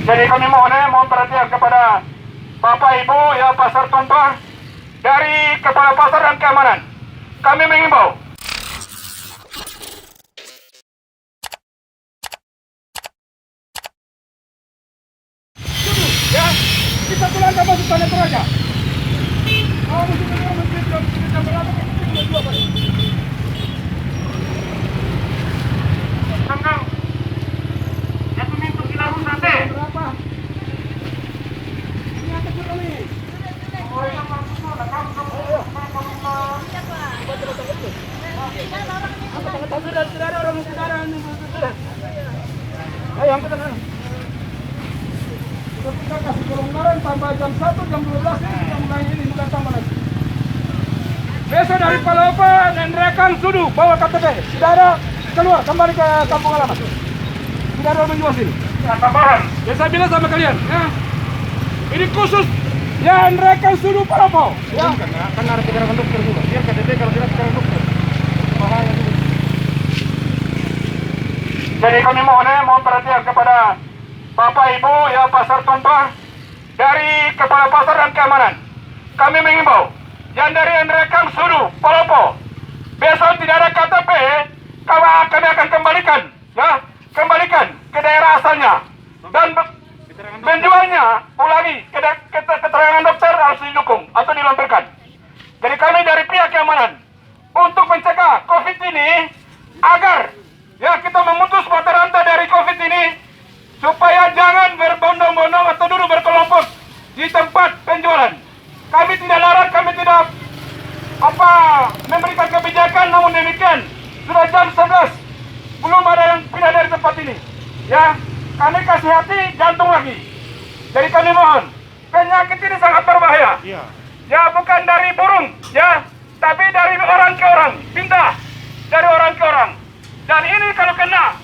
Jadi kami mohon perhatian kepada Bapak Ibu ya pasar tumpah dari Kepala Pasar dan Keamanan. Kami mengimbau ya, kita pulangkan masuk tanah Toraja. Kalau musim ini menteri belum jam berapa kita tinggal 2 kali. Tanggal satu minggu kita harus nanti. Berapa? Ini ada kami. Oh, yang masuk ada kamu. Sudah ada orang ayo angkat tangan. Kita kasih kelonggaran tambah jam 1, jam 12 ini mulai ini bukan tambah lagi. Besok dari Palopo dan Rekang Sudu bawa KTP. Tidak ada keluar kembali ke kampung halaman. Tidak ada menjual sini. Ya, tambahan. Ya saya bilang sama kalian, ya. Ini khusus yang Rekang Sudu Palopo. Ya. Kan ada keterangan dokter juga. Biar KTP kalau tidak keterangan dokter. Bahaya juga. Jadi kami mohon perhatian kepada Bapak Ibu ya pasar tumpah dari Kepala Pasar dan Keamanan. Kami mengimbau yang dari Rekang Sudu Palopo besok tidak ada KTP, kami akan kembalikan ya, kembalikan ke daerah asalnya dan penjualnya ulangi keterangan dokter harus didukung atau dilampirkan. Jadi kami dari pihak keamanan untuk mencegah COVID ini agar ya kita memutus mata rantai dari COVID ini supaya jangan berbondong-bondong atau duduk berkelompok di tempat penjualan. Kami tidak larang, kami tidak memberikan kebijakan, namun demikian sudah jam 11 belum ada yang pindah dari tempat ini. Ya, kami kasih hati jantung lagi. Jadi kami mohon, penyakit ini sangat berbahaya. Iya. Ya bukan dari burung, ya, tapi dari orang ke orang, pindah dari orang ke orang. Dan ini kalau kena